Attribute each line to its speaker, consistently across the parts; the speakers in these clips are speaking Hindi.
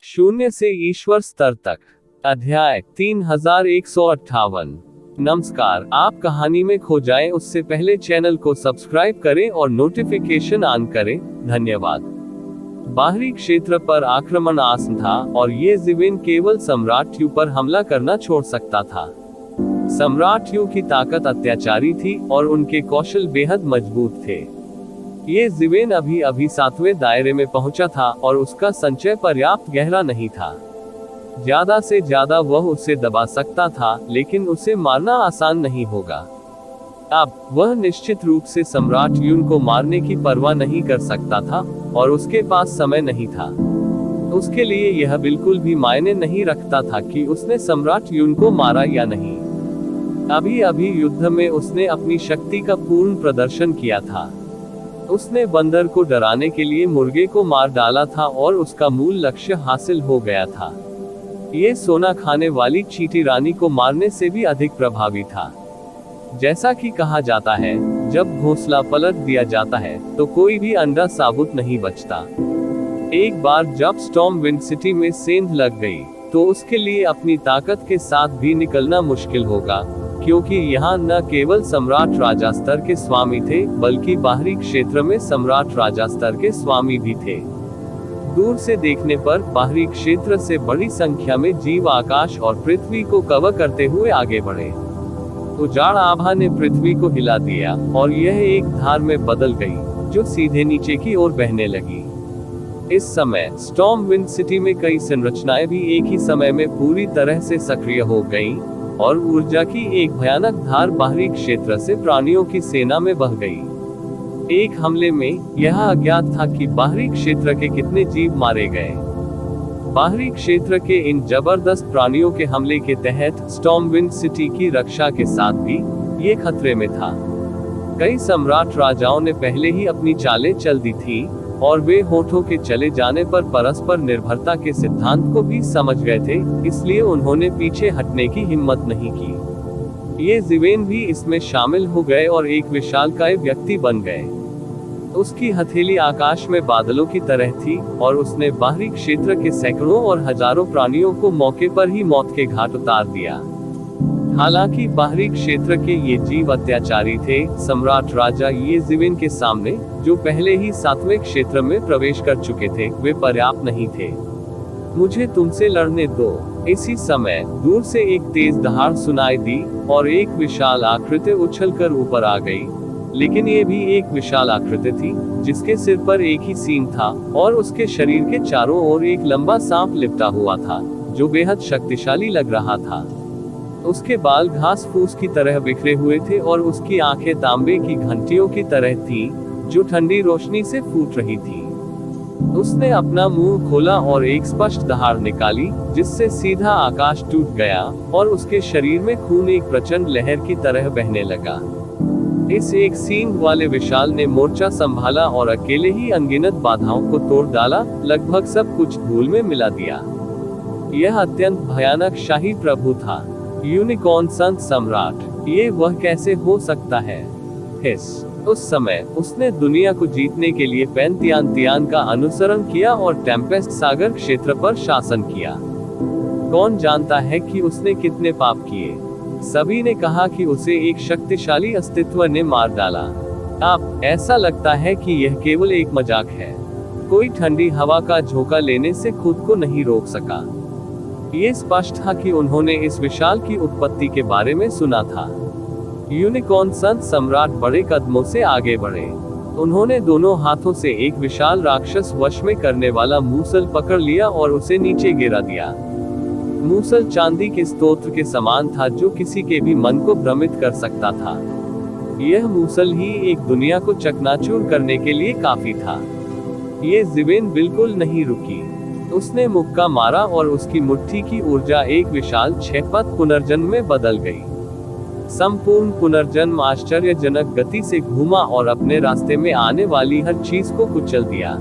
Speaker 1: शून्य से ईश्वर स्तर तक। अध्याय 3158। नमस्कार, आप कहानी में खो जाएं उससे पहले चैनल को सब्सक्राइब करें और नोटिफिकेशन ऑन करें। धन्यवाद। बाहरी क्षेत्र पर आक्रमण आसन था और ये ज़िवेन केवल सम्राट यू पर हमला करना छोड़ सकता था। सम्राट यू की ताकत अत्याचारी थी और उनके कौशल बेहद मजबूत थे। ये ज़िवेन अभी 7वें दायरे में पहुंचा था और उसका संचय पर्याप्त गहरा नहीं था। ज्यादा से ज्यादा वह उसे दबा सकता था, लेकिन उसे मारना आसान नहीं होगा। अब वह निश्चित रूप से सम्राट यून को मारने की परवाह नहीं कर सकता था और उसके पास समय नहीं था। उसके लिए यह बिल्कुल भी मायने नहीं रखता था कि उसने सम्राट यून को मारा या नहीं। अभी युद्ध में उसने अपनी शक्ति का पूर्ण प्रदर्शन किया था। उसने बंदर को डराने के लिए मुर्गे को मार डाला था और उसका मूल लक्ष्य हासिल हो गया था। ये सोना खाने वाली चींटी रानी को मारने से भी अधिक प्रभावी था। जैसा कि कहा जाता है, जब घोंसला पलट दिया जाता है तो कोई भी अंडा साबुत नहीं बचता। एक बार जब स्टॉर्म विंड सिटी में सेंध लग गई, तो उसके लिए अपनी ताकत के साथ भी निकलना मुश्किल होगा, क्योंकि यहाँ न केवल सम्राट राजा स्तर के स्वामी थे, बल्कि बाहरी क्षेत्र में सम्राट राजा स्तर के स्वामी भी थे। दूर से देखने पर बाहरी क्षेत्र से बड़ी संख्या में जीव आकाश और पृथ्वी को कवर करते हुए आगे बढ़े। उजाड़ आभा ने पृथ्वी को हिला दिया और यह एक धार में बदल गई, जो सीधे नीचे की ओर बहने लगी। इस समय स्टॉर्म विंड सिटी में कई संरचनाएं भी एक ही समय में पूरी तरह से सक्रिय हो गईं, और ऊर्जा की एक भयानक धार बाहरी क्षेत्र से प्राणियों की सेना में बह गई। एक हमले में यह अज्ञात था कि बाहरी क्षेत्र के कितने जीव मारे गए। बाहरी क्षेत्र के इन जबरदस्त प्राणियों के हमले के तहत स्टॉर्म विंड सिटी की रक्षा के साथ भी ये खतरे में था। कई सम्राट राजाओं ने पहले ही अपनी चालें चल दी थी और वे होठों के चले जाने पर परस्पर निर्भरता के सिद्धांत को भी समझ गए थे, इसलिए उन्होंने पीछे हटने की हिम्मत नहीं की। ये ज़िवेन भी इसमें शामिल हो गए और एक विशालकाय व्यक्ति बन गए। उसकी हथेली आकाश में बादलों की तरह थी और उसने बाहरी क्षेत्र के सैकड़ों और हजारों प्राणियों को मौके पर ही मौत के घाट उतार दिया। हालांकि बाहरी क्षेत्र के ये जीव अत्याचारी थे, सम्राट राजा ये ज़िवेन के सामने, जो पहले ही 7वें क्षेत्र में प्रवेश कर चुके थे, वे पर्याप्त नहीं थे। मुझे तुमसे लड़ने दो। इसी समय दूर से एक तेज दहाड़ सुनाई दी और एक विशाल आकृति उछलकर ऊपर आ गई। लेकिन ये भी एक विशाल आकृति थी, जिसके सिर पर एक ही सींग था और उसके शरीर के चारों ओर एक लंबा सांप लिपटा हुआ था, जो बेहद शक्तिशाली लग रहा था। उसके बाल घास फूस की तरह बिखरे हुए थे और उसकी आंखें तांबे की घंटियों की तरह थीं, जो ठंडी रोशनी से फूट रही थी। उसने अपना मुंह खोला और एक स्पष्ट दहाड़ निकाली, जिससे सीधा आकाश टूट गया और उसके शरीर में खून एक प्रचंड लहर की तरह बहने लगा। इस एक सींग वाले विशाल ने मोर्चा संभाला और अकेले ही अनगिनत बाधाओं को तोड़ डाला, लगभग सब कुछ धूल में मिला दिया। यह अत्यंत भयानक शाही प्रभु था, यूनिकॉर्न संत सम्राट। ये वह कैसे हो सकता है? हिस। उस समय उसने दुनिया को जीतने के लिए पेंतियान का अनुसरण किया और टेम्पेस्ट सागर क्षेत्र पर शासन किया। कौन जानता है कि उसने कितने पाप किए। सभी ने कहा कि उसे एक शक्तिशाली अस्तित्व ने मार डाला। अब ऐसा लगता है कि यह केवल एक मजाक है। कोई ठंडी हवा का झोंका लेने से खुद को नहीं रोक सका। ये स्पष्ट था कि उन्होंने इस विशाल की उत्पत्ति के बारे में सुना था। यूनिकॉर्न संत सम्राट बड़े कदमों से आगे बढ़े। उन्होंने दोनों हाथों से एक विशाल राक्षस वश में करने वाला मूसल पकड़ लिया और उसे नीचे गिरा दिया। मूसल चांदी के स्तोत्र के समान था, जो किसी के भी मन को भ्रमित कर सकता था। यह मूसल ही एक दुनिया को चकनाचूर करने के लिए काफी था। ये ज़िवेन बिल्कुल नहीं रुकी। उसने मुक्का मारा और उसकी मुट्ठी की ऊर्जा एक विशाल 6-पथ पुनर्जन्म में बदल गई। संपूर्ण पुनर्जन्म आश्चर्यजनक गति से घूमा और अपने रास्ते में आने वाली हर चीज को कुचल दिया।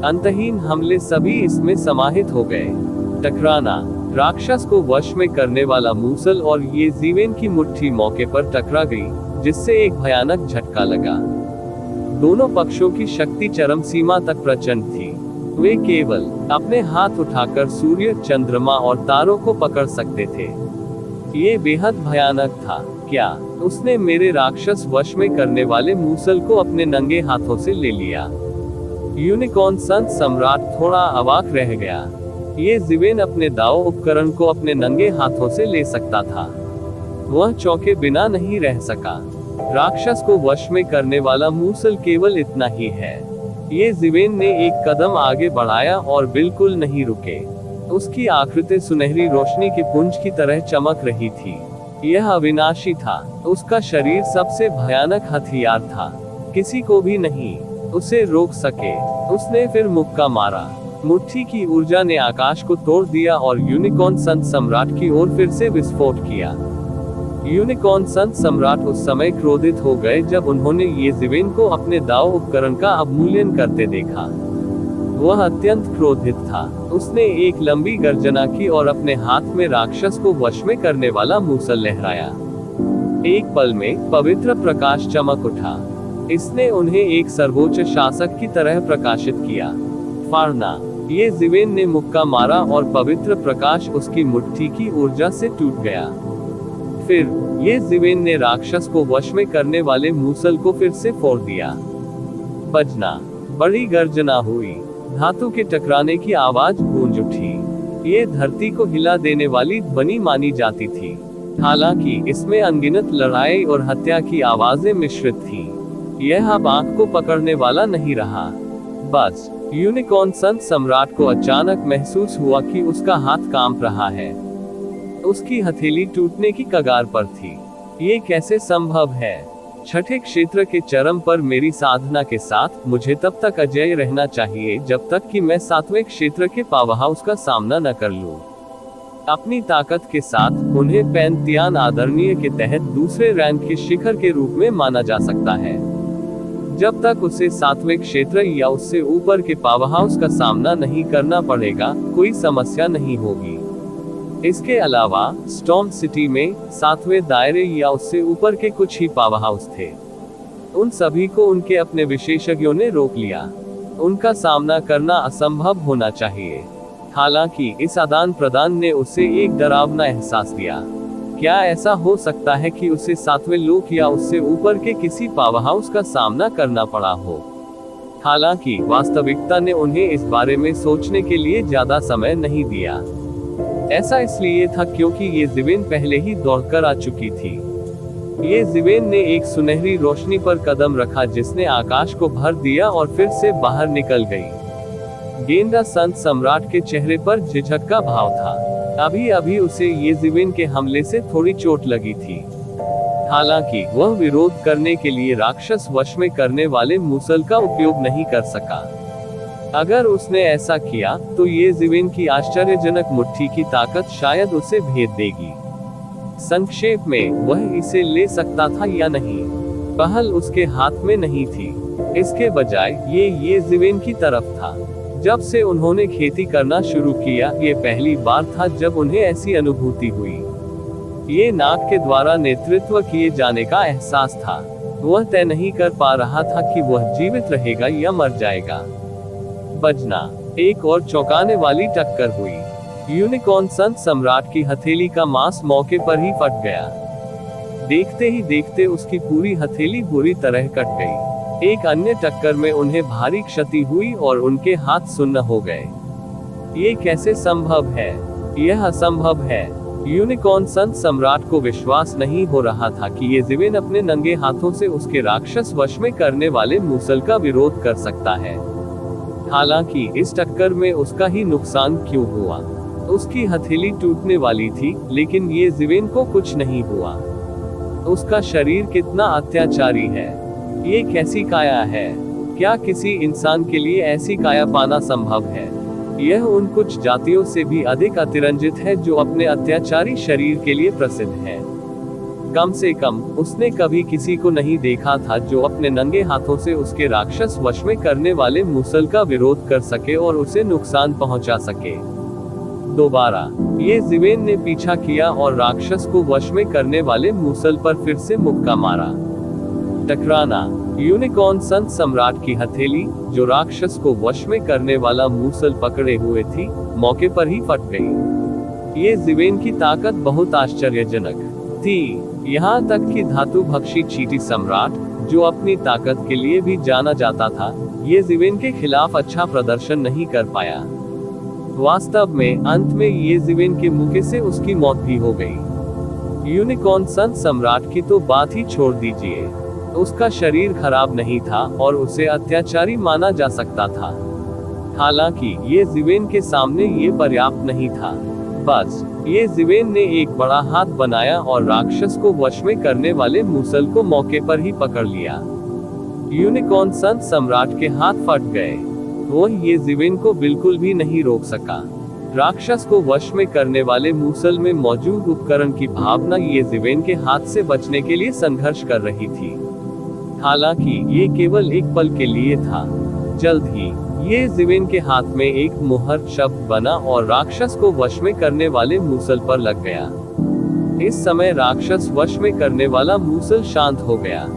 Speaker 1: अंतहीन हमले सभी इसमें समाहित हो गए। टकराना। राक्षस को वश में करने वाला मूसल और ये ज़िवेन की मुट्ठी मौके पर टकरा गई, जिससे एक भयानक झटका लगा। दोनों पक्षों की शक्ति चरम सीमा तक प्रचंड थी। वे केवल अपने हाथ उठाकर सूर्य, चंद्रमा और तारों को पकड़ सकते थे। ये बेहद भयानक था। क्या उसने मेरे राक्षस वश में करने वाले मूसल को अपने नंगे हाथों से ले लिया? यूनिकॉर्न संत सम्राट थोड़ा अवाक रह गया। ये ज़िवेन अपने दाव उपकरण को अपने नंगे हाथों से ले सकता था। वह चौंके बिना नहीं रह सका। राक्षस को वश में करने वाला मूसल केवल इतना ही है। ये ज़िवेन ने एक कदम आगे बढ़ाया और बिल्कुल नहीं रुके। उसकी आकृति सुनहरी रोशनी के पुंज की तरह चमक रही थी। यह अविनाशी था। उसका शरीर सबसे भयानक हथियार था। किसी को भी नहीं उसे रोक सके। उसने फिर मुक्का मारा। मुट्ठी की ऊर्जा ने आकाश को तोड़ दिया और यूनिकॉर्न संत सम्राट की ओर फिर से विस्फोट किया। यूनिकॉर्न संत सम्राट उस समय क्रोधित हो गए जब उन्होंने ये ज़िवेन को अपने दाव उपकरण का अवमूल्यन करते देखा। वह अत्यंत क्रोधित था। उसने एक लंबी गर्जना की और अपने हाथ में राक्षस को वश में करने वाला मूसल लहराया। एक पल में पवित्र प्रकाश चमक उठा। इसने उन्हें एक सर्वोच्च शासक की तरह प्रकाशित किया। फाड़ना। ये ज़िवेन ने मुक्का मारा और पवित्र प्रकाश उसकी मुट्ठी की ऊर्जा से टूट गया। फिर ये ज़िवेन ने राक्षस को वश में करने वाले मूसल को फिर से फोड़ दिया। बजना। बड़ी गर्जना हुई। धातु के टकराने की आवाज गूंज उठी। ये धरती को हिला देने वाली ध्वनि मानी जाती थी। हालांकि इसमें अनगिनत लड़ाई और हत्या की आवाजें मिश्रित थीं। यह अब आंख को पकड़ने वाला नहीं रहा। बस यूनिकॉर्न संत सम्राट को अचानक महसूस हुआ कि उसका हाथ कांप रहा है। उसकी हथेली टूटने की कगार पर थी। ये कैसे संभव है? छठे क्षेत्र के चरम पर मेरी साधना के साथ मुझे तब तक अजेय रहना चाहिए जब तक कि मैं सातवें क्षेत्र के पावरहाउस का सामना न कर लूं। अपनी ताकत के साथ उन्हें पैंथियन आदरणीय के तहत दूसरे रैंक के शिखर के रूप में माना जा सकता है। जब तक उसे सातवें क्षेत्र या उससे ऊपर के पावरहाउस का सामना नहीं करना पड़ेगा, कोई समस्या नहीं होगी। इसके अलावा स्टॉर्म सिटी में सातवें दायरे या उससे ऊपर के कुछ ही पावरहाउस थे। उन सभी को उनके अपने विशेषज्ञों ने रोक लिया। उनका सामना करना असंभव होना चाहिए। हालांकि इस आदान प्रदान ने उसे एक डरावना एहसास दिया। क्या ऐसा हो सकता है कि उसे सातवें लोक या उससे ऊपर के किसी पावरहाउस का सामना करना पड़ा हो? हालांकि वास्तविकता ने उन्हें इस बारे में सोचने के लिए ज्यादा समय नहीं दिया। ऐसा इसलिए था क्योंकि ये ज़िवेन पहले ही दौड़कर आ चुकी थी। ये ज़िवेन ने एक सुनहरी रोशनी पर कदम रखा जिसने आकाश को भर दिया और फिर से बाहर निकल गई। गेंदा संत सम्राट के चेहरे पर झिझक का भाव था। अभी अभी उसे ये ज़िवेन के हमले से थोड़ी चोट लगी थी। हालांकि वह विरोध करने के लिए राक्षस वश में करने वाले मूसल का उपयोग नहीं कर सका। अगर उसने ऐसा किया तो ये ज़िवेन की आश्चर्यजनक मुट्ठी की ताकत शायद उसे भेद देगी। संक्षेप में, वह इसे ले सकता था या नहीं, पहल उसके हाथ में नहीं थी। इसके बजाय ये ज़िवेन की तरफ था। जब से उन्होंने खेती करना शुरू किया, ये पहली बार था जब उन्हें ऐसी अनुभूति हुई। ये नाग के द्वारा नेतृत्व किए जाने का एहसास था। वह तय नहीं कर पा रहा था कि वह जीवित रहेगा या मर जाएगा। बजना। एक और चौंकाने वाली टक्कर हुई। यूनिकॉर्न संत सम्राट की हथेली का मांस मौके पर ही फट गया। देखते ही देखते उसकी पूरी हथेली बुरी तरह कट गई। एक अन्य टक्कर में उन्हें भारी क्षति हुई और उनके हाथ सुन्न हो गए। ये कैसे संभव है? यह असंभव है। यूनिकॉर्न संत सम्राट को विश्वास नहीं हो रहा था कि ये ज़िवेन अपने नंगे हाथों से उसके राक्षस वश में करने वाले मूसल का विरोध कर सकता है। हालांकि इस टक्कर में उसका ही नुकसान क्यों हुआ? उसकी हथेली टूटने वाली थी, लेकिन ये ज़िवेन को कुछ नहीं हुआ। उसका शरीर कितना अत्याचारी है। ये कैसी काया है? क्या किसी इंसान के लिए ऐसी काया पाना संभव है? यह उन कुछ जातियों से भी अधिक अतिरंजित है जो अपने अत्याचारी शरीर के लिए प्रसिद्ध है। कम से कम उसने कभी किसी को नहीं देखा था जो अपने नंगे हाथों से उसके राक्षस वश में करने वाले मूसल का विरोध कर सके और उसे नुकसान पहुंचा सके। दोबारा ये ज़िवेन ने पीछा किया और राक्षस को वश में करने वाले मूसल पर फिर से मुक्का मारा। टकराना। यूनिकॉर्न संत सम्राट की हथेली, जो राक्षस को वश में करने वाला मूसल पकड़े हुए थी, मौके पर ही फट गई। ये जिवेन की ताकत बहुत आश्चर्यजनक थी, यहाँ तक कि धातु भक्षी चींटी सम्राट, जो अपनी ताकत के लिए भी जाना जाता था, ये जिवेन के खिलाफ अच्छा प्रदर्शन नहीं कर पाया। वास्तव में अंत में ये जिवेन के मुक्के से उसकी मौत भी हो गई। यूनिकॉर्न संत सम्राट की तो बात ही छोड़ दीजिए, उसका शरीर खराब नहीं था और उसे अत्याचारी माना जा सकता था। हालांकि ये जिवेन के सामने ये पर्याप्त नहीं था। बस ये जिवेन ने एक बड़ा हाथ बनाया और राक्षस को वश में करने वाले मूसल को मौके पर ही पकड़ लिया। यूनिकॉर्न संत सम्राट के हाथ फट गए। वो ये जिवेन को बिल्कुल भी नहीं रोक सका। राक्षस को वश में करने वाले मूसल में मौजूद उपकरण की भावना ये जिवेन के हाथ से बचने के लिए संघर्ष कर रही थी। हालांकि ये केवल एक पल के लिए था। जल्द ही ये जिवेन के हाथ में एक मुहर शब्द बना और राक्षस को वश में करने वाले मूसल पर लग गया। इस समय राक्षस वश में करने वाला मूसल शांत हो गया।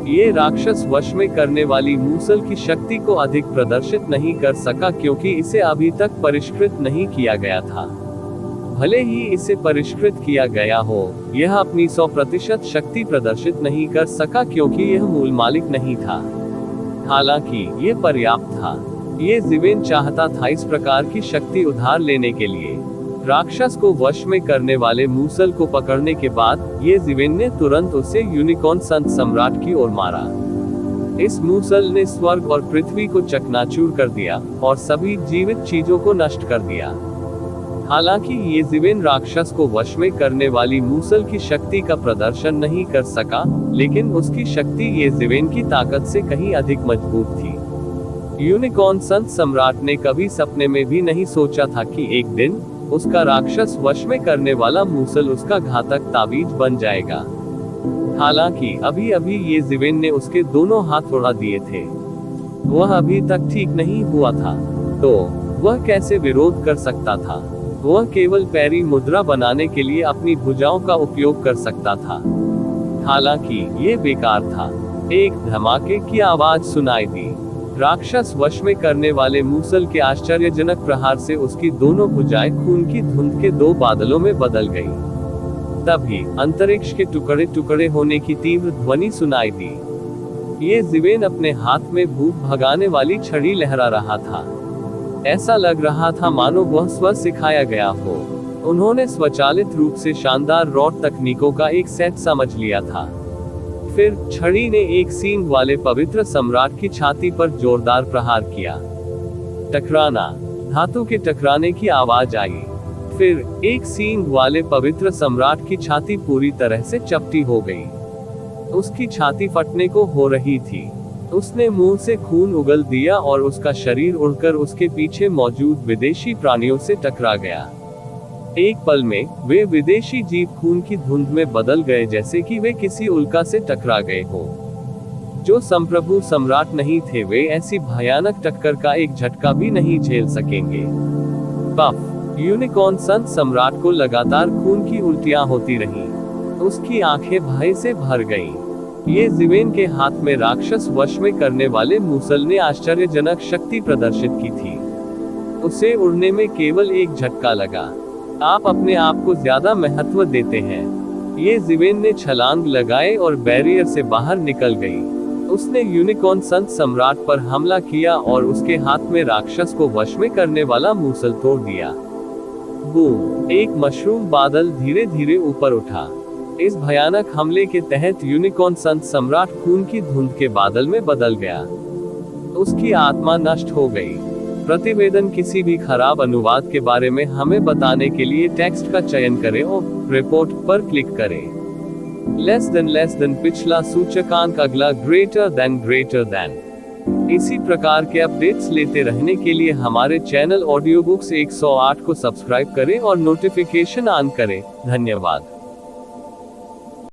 Speaker 1: ये राक्षस वश में करने वाली मूसल की शक्ति को अधिक प्रदर्शित नहीं कर सका क्योंकि इसे अभी तक परिष्कृत नहीं किया गया था। भले ही इसे परिष्कृत किया गया हो, यह अपनी 100% शक्ति प्रदर्शित नहीं कर सका क्योंकि यह मूल मालिक नहीं था। हालांकि ये पर्याप्त था। ये जिवेन चाहता था इस प्रकार की शक्ति उधार लेने के लिए। राक्षस को वश में करने वाले मूसल को पकड़ने के बाद ये जिवेन ने तुरंत उसे यूनिकॉर्न संत सम्राट की ओर मारा। इस मूसल ने स्वर्ग और पृथ्वी को चकनाचूर कर दिया और सभी जीवित चीजों को नष्ट कर दिया। हालांकि ये जिवेन राक्षस को वश में करने वाली मूसल की शक्ति का प्रदर्शन नहीं कर सका, लेकिन उसकी शक्ति ये जिवेन की ताकत से कहीं अधिक मजबूत थी। यूनिकॉर्न संत सम्राट ने कभी सपने में भी नहीं सोचा था कि एक दिन उसका राक्षस वश में करने वाला मूसल उसका घातक ताबीज बन जाएगा। हालांकि अभी अभी ये जिवेन ने उसके दोनों हाथ उड़ा दिए थे। वह अभी तक ठीक नहीं हुआ था, तो वह कैसे विरोध कर सकता था? वह केवल पैरी मुद्रा बनाने के लिए अपनी भुजाओं का उपयोग कर सकता था। हालांकि ये बेकार था। एक धमाके की आवाज सुनाई दी। राक्षस वश में करने वाले मूसल के आश्चर्यजनक प्रहार से उसकी दोनों भुजाएं खून की धुंध के 2 बादलों में बदल गई। तभी अंतरिक्ष के टुकड़े टुकड़े होने की तीव्र ध्वनि सुनाई दी। ये जिवेन अपने हाथ में भूत भगाने वाली छड़ी लहरा रहा था। ऐसा लग रहा था मानो वह स्व सिखाया गया हो। उन्होंने स्वचालित रूप से शानदार रॉड तकनीकों का एक सेट समझ लिया था। फिर छड़ी ने एक सींग वाले पवित्र सम्राट की छाती पर जोरदार प्रहार किया। टकराना। धातु के टकराने की आवाज आई। फिर एक सींग वाले पवित्र सम्राट की छाती पूरी तरह से चपटी हो गई। उसकी छाती फटने को हो रही थी। उसने मुंह से खून उगल दिया और उसका शरीर उड़कर उसके पीछे मौजूद विदेशी प्राणियों से टकरा गया। एक पल में वे विदेशी जीव खून की धुंध में बदल गए, जैसे कि वे किसी उल्का से टकरा गए हो। जो संप्रभु सम्राट नहीं थे, वे ऐसी भयानक टक्कर का एक झटका भी नहीं झेल सकेंगे। पफ। यूनिकॉर्न संत सम्राट को लगातार खून की उल्टियां होती रहीं। उसकी आंखें भय से भर गईं। ये जिवेन के हाथ में राक्षस वश में करने वाले मूसल ने आश्चर्यजनक शक्ति प्रदर्शित की थी। उसे उड़ने में केवल एक झटका लगा। आप अपने आप को ज्यादा महत्व देते हैं। ये जिवेन ने छलांग लगाए और बैरियर से बाहर निकल गई। उसने यूनिकॉर्न संत सम्राट पर हमला किया और उसके हाथ में राक्षस को वश में करने वाला मूसल तोड़ दिया। बूम! एक मशरूम बादल धीरे धीरे ऊपर उठा। इस भयानक हमले के तहत यूनिकॉर्न संत सम्राट खून की धुंध के बादल में बदल गया। उसकी आत्मा नष्ट हो गई। प्रतिवेदन। किसी भी खराब अनुवाद के बारे में हमें बताने के लिए टेक्स्ट का चयन करें और रिपोर्ट पर क्लिक करें। लेस देन पिछला सूचकांक, अगला ग्रेटर देन। इसी प्रकार के अपडेट्स लेते रहने के लिए हमारे चैनल ऑडियो बुक्स 108 को सब्सक्राइब करें और नोटिफिकेशन ऑन करें। धन्यवाद।